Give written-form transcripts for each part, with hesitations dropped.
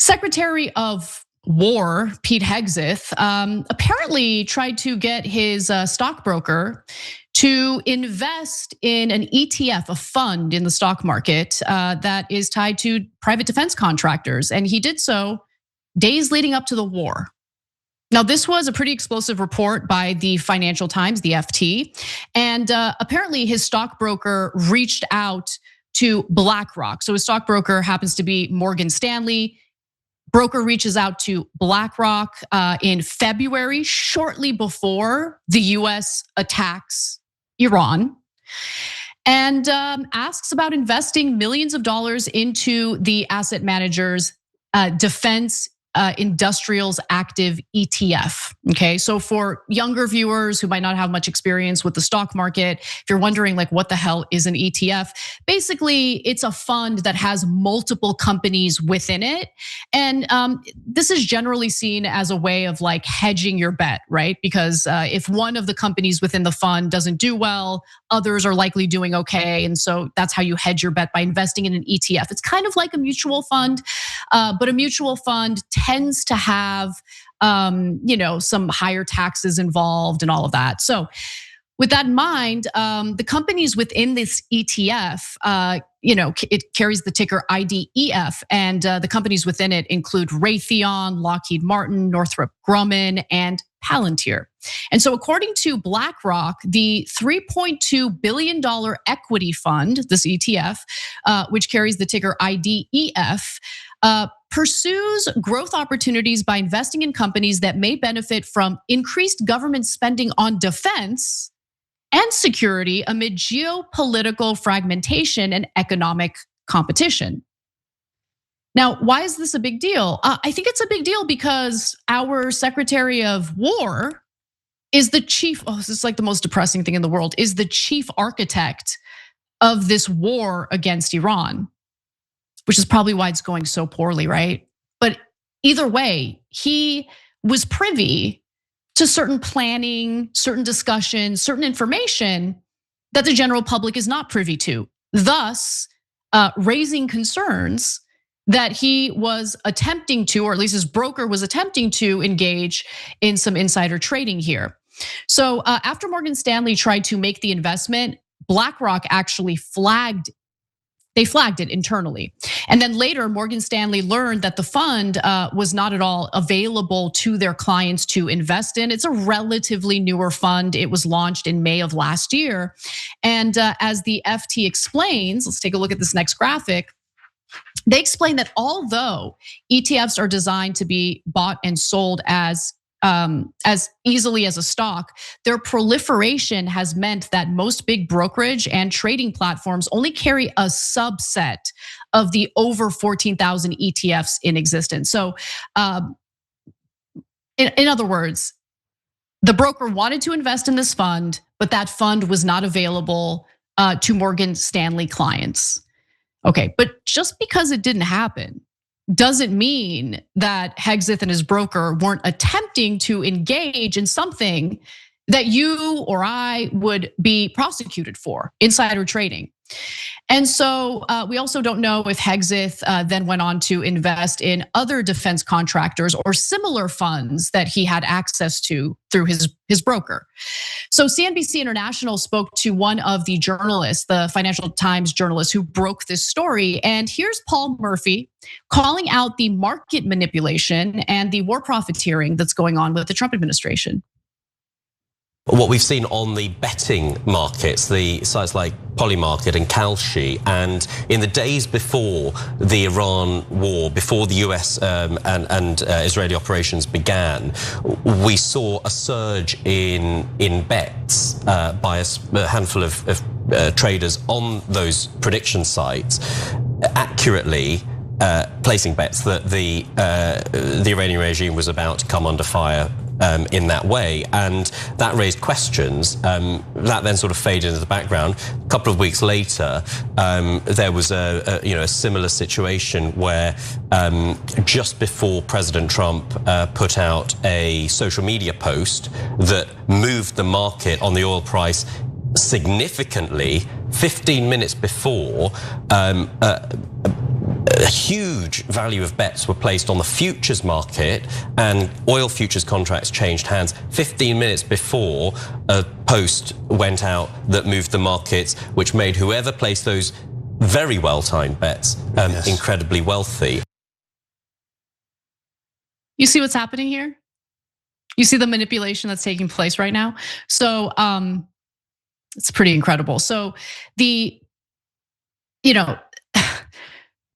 Secretary of War Pete Hegseth apparently tried to get his stockbroker to invest in an ETF, a fund in the stock market that is tied to private defense contractors. And he did so days leading up to the war. Now, this was a pretty explosive report by the Financial Times, the FT. And apparently his stockbroker reached out to BlackRock. So his stockbroker happens to be Morgan Stanley. Broker reaches out to BlackRock in February, shortly before the US attacks Iran, and asks about investing millions of dollars into the asset manager's Defense Industrials Active ETF. Okay, so for younger viewers who might not have much experience with the stock market, if you're wondering like what the hell is an ETF, basically it's a fund that has multiple companies within it. And this is generally seen as a way of like hedging your bet, right? Because if one of the companies within the fund doesn't do well, others are likely doing okay. And so that's how you hedge your bet, by investing in an ETF. It's kind of like a mutual fund, but a mutual fund tends to have some higher taxes involved and all of that. So with that in mind, the companies within this ETF, it carries the ticker IDEF, and the companies within it include Raytheon, Lockheed Martin, Northrop Grumman, and Palantir. And so according to BlackRock, the $3.2 billion equity fund, this ETF, which carries the ticker IDEF, pursues growth opportunities by investing in companies that may benefit from increased government spending on defense and security amid geopolitical fragmentation and economic competition. Now, why is this a big deal? I think it's a big deal because our Secretary of War is the chief, this is like the most depressing thing in the world, is the chief architect of this war against Iran, which is probably why it's going so poorly, right? But either way, he was privy to certain planning, certain discussions, certain information that the general public is not privy to, thus raising concerns that he was attempting to, or at least his broker was attempting to, engage in some insider trading here. So after Morgan Stanley tried to make the investment, BlackRock actually flagged it internally. And then later, Morgan Stanley learned that the fund was not at all available to their clients to invest in. It's a relatively newer fund. It was launched in May of last year. And as the FT explains, let's take a look at this next graphic. They explain that although ETFs are designed to be bought and sold as easily as a stock, their proliferation has meant that most big brokerage and trading platforms only carry a subset of the over 14,000 ETFs in existence. So in other words, the broker wanted to invest in this fund, but that fund was not available to Morgan Stanley clients. Okay, but just because it didn't happen doesn't mean that Hegseth and his broker weren't attempting to engage in something that you or I would be prosecuted for, insider trading. And so we also don't know if Hegseth then went on to invest in other defense contractors or similar funds that he had access to through his broker. So CNBC International spoke to one of the journalists, the Financial Times journalist who broke this story. And here's Paul Murphy calling out the market manipulation and the war profiteering that's going on with the Trump administration. What we've seen on the betting markets, the sites like Polymarket and Kalshi, and in the days before the Iran war, before the US and Israeli operations began, we saw a surge in bets by a handful of traders on those prediction sites, accurately placing bets that the Iranian regime was about to come under fire in that way, and that raised questions. That then sort of faded into the background. A couple of weeks later, there was a similar situation where just before President Trump put out a social media post that moved the market on the oil price significantly, 15 minutes before, a huge value of bets were placed on the futures market, and oil futures contracts changed hands 15 minutes before a post went out that moved the markets, which made whoever placed those very well-timed bets incredibly wealthy. You see what's happening here? You see the manipulation that's taking place right now? So it's pretty incredible. So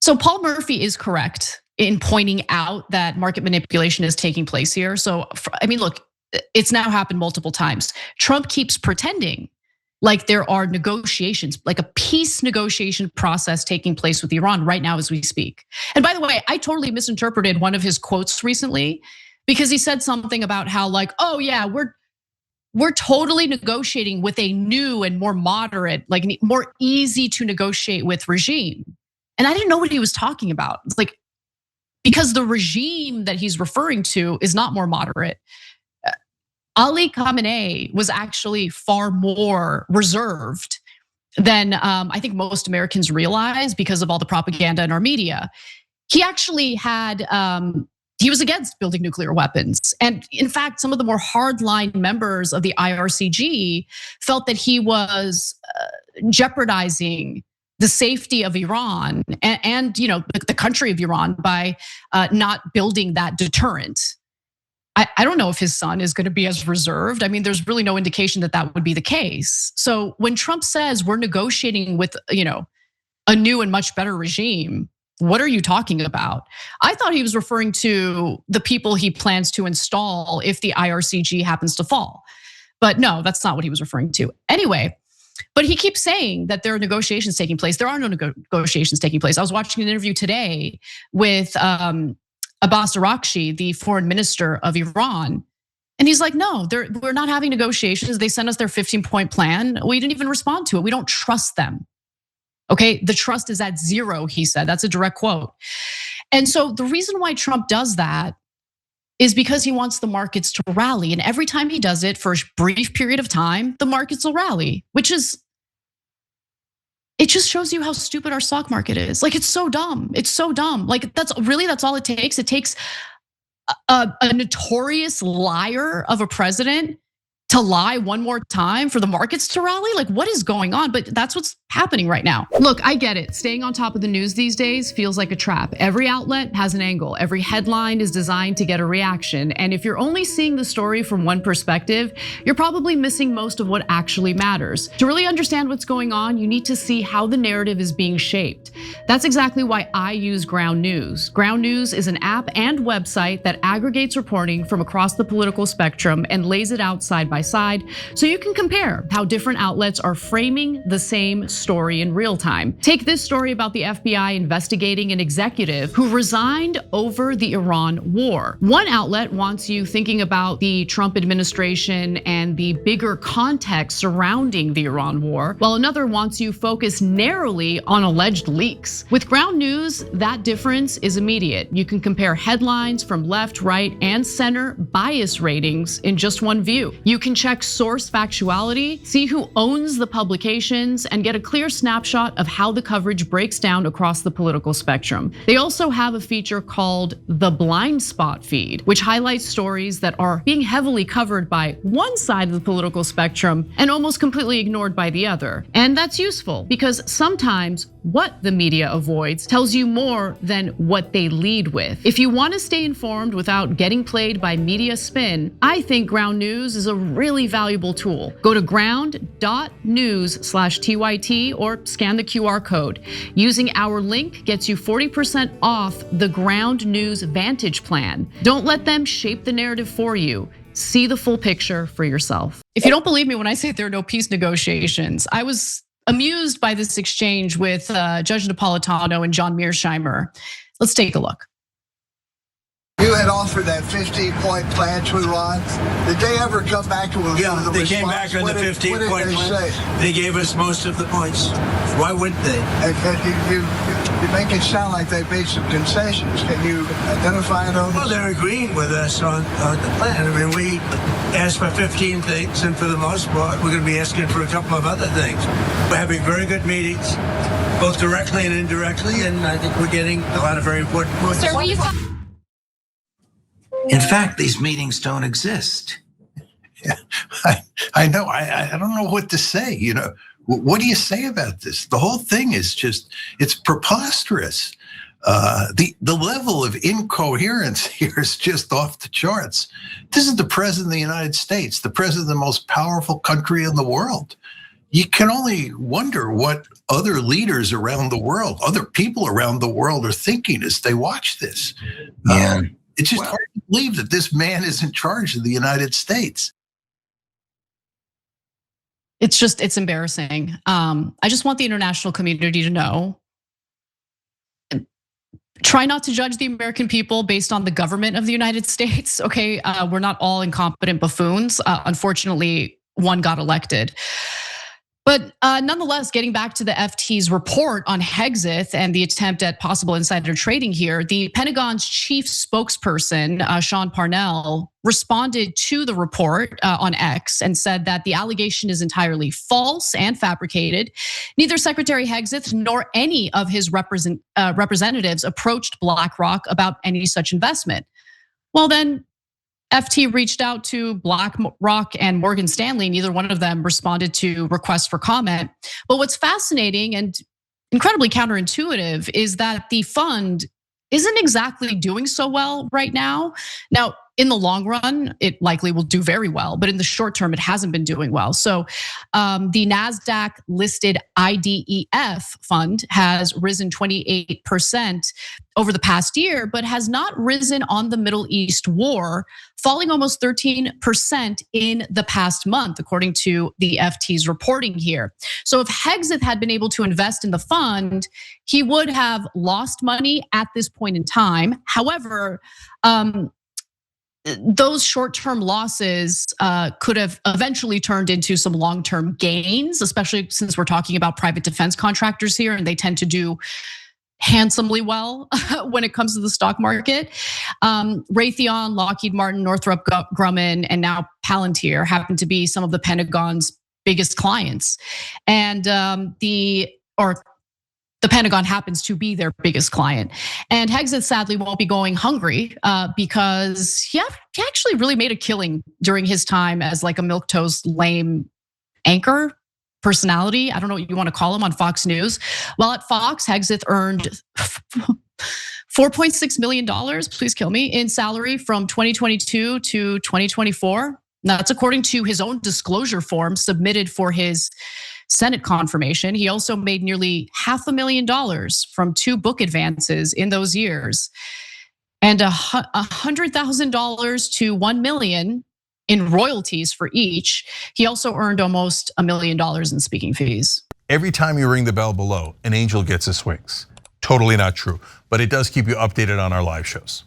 so Paul Murphy is correct in pointing out that market manipulation is taking place here. So, I mean, look, it's now happened multiple times. Trump keeps pretending like there are negotiations, like a peace negotiation process taking place with Iran right now as we speak. And by the way, I totally misinterpreted one of his quotes recently because he said something about how like, oh yeah, we're totally negotiating with a new and more moderate, like more easy to negotiate with regime. And I didn't know what he was talking about. It's like, because the regime that he's referring to is not more moderate. Ali Khamenei was actually far more reserved than I think most Americans realize because of all the propaganda in our media. He actually had, he was against building nuclear weapons. And in fact, some of the more hardline members of the IRCG felt that he was jeopardizing the safety of Iran and the country of Iran by not building that deterrent. I don't know if his son is going to be as reserved. I mean, there's really no indication that that would be the case. So when Trump says we're negotiating with a new and much better regime, what are you talking about? I thought he was referring to the people he plans to install if the IRCG happens to fall. But no, that's not what he was referring to. Anyway, but he keeps saying that there are negotiations taking place. There are no negotiations taking place. I was watching an interview today with Abbas Araghchi, the foreign minister of Iran. And he's like, no, we're not having negotiations. They sent us their 15-point plan. We didn't even respond to it. We don't trust them. Okay, the trust is at zero, he said. That's a direct quote. And so the reason why Trump does that is because he wants the markets to rally. And every time he does it for a brief period of time, the markets will rally, it just shows you how stupid our stock market is. Like, it's so dumb. It's so dumb. Like, that's all it takes. It takes a notorious liar of a president to lie one more time for the markets to rally? Like, what is going on? But that's what's happening right now. Look, I get it. Staying on top of the news these days feels like a trap. Every outlet has an angle. Every headline is designed to get a reaction. And if you're only seeing the story from one perspective, you're probably missing most of what actually matters. To really understand what's going on, you need to see how the narrative is being shaped. That's exactly why I use Ground News. Ground News is an app and website that aggregates reporting from across the political spectrum and lays it out side by side, so you can compare how different outlets are framing the same story in real time. Take this story about the FBI investigating an executive who resigned over the Iran war. One outlet wants you thinking about the Trump administration and the bigger context surrounding the Iran war, while another wants you focused narrowly on alleged leaks. With Ground News, that difference is immediate. You can compare headlines from left, right, and center bias ratings in just one view. You can check source factuality, see who owns the publications, and get a clear snapshot of how the coverage breaks down across the political spectrum. They also have a feature called the blind spot feed, which highlights stories that are being heavily covered by one side of the political spectrum and almost completely ignored by the other. And that's useful because sometimes what the media avoids tells you more than what they lead with. If you want to stay informed without getting played by media spin, I think Ground News is a really valuable tool. Go to ground.news/TYT or scan the QR code. Using our link gets you 40% off the Ground News Vantage plan. Don't let them shape the narrative for you. See the full picture for yourself. If you don't believe me when I say there are no peace negotiations, I was amused by this exchange with Judge Napolitano and John Mearsheimer. Let's take a look. You had offered that 15-point plan to Iran. Did they ever come back to a they came back on the 15-point plan. They gave us most of the points. Why wouldn't they? You make it sound like they made some concessions. Can you identify those? Well, they're agreeing with us on the plan. I mean, we asked for 15 things, and for the most part, we're going to be asking for a couple of other things. We're having very good meetings. both directly and indirectly, and I think we're getting a lot of very important points. Sir, will you In fact, these meetings don't exist. Yeah, I know. I don't know what to say. You know, what do you say about this? The whole thing is it's preposterous. The level of incoherence here is just off the charts. This is the president of the United States, the president of the most powerful country in the world. You can only wonder what other leaders around the world, other people around the world are thinking as they watch this. Yeah. It's just hard to believe that this man is in charge of the United States. It's embarrassing. I just want the international community to know. Try not to judge the American people based on the government of the United States, okay? We're not all incompetent buffoons. Unfortunately, one got elected. But nonetheless, getting back to the FT's report on Hegseth and the attempt at possible insider trading here, the Pentagon's chief spokesperson, Sean Parnell, responded to the report on X and said that the allegation is entirely false and fabricated. Neither Secretary Hegseth nor any of his representatives approached BlackRock about any such investment. Well, then, FT reached out to BlackRock and Morgan Stanley. Neither one of them responded to requests for comment. But what's fascinating and incredibly counterintuitive is that the fund isn't exactly doing so well right now. Now, in the long run, it likely will do very well, but in the short term, it hasn't been doing well. So the NASDAQ listed IDEF fund has risen 28% over the past year, but has not risen on the Middle East war, falling almost 13% in the past month, according to the FT's reporting here. So if Hegseth had been able to invest in the fund, he would have lost money at this point in time. However, those short-term losses could have eventually turned into some long-term gains, especially since we're talking about private defense contractors here, and they tend to do handsomely well when it comes to the stock market. Raytheon, Lockheed Martin, Northrop Grumman, and now Palantir happen to be some of the Pentagon's biggest clients, and the Pentagon happens to be their biggest client. And Hegseth sadly won't be going hungry because he actually really made a killing during his time as like a milquetoast lame anchor personality. I don't know what you want to call him on Fox News. While at Fox, Hegseth earned $4.6 million, please kill me, in salary from 2022 to 2024. Now, that's according to his own disclosure form submitted for his Senate confirmation. He also made nearly $500,000 from 2 book advances in those years, and $100,000 to $1 million in royalties for each. He also earned almost $1 million in speaking fees. Every time you ring the bell below, an angel gets his wings. Totally not true, but it does keep you updated on our live shows.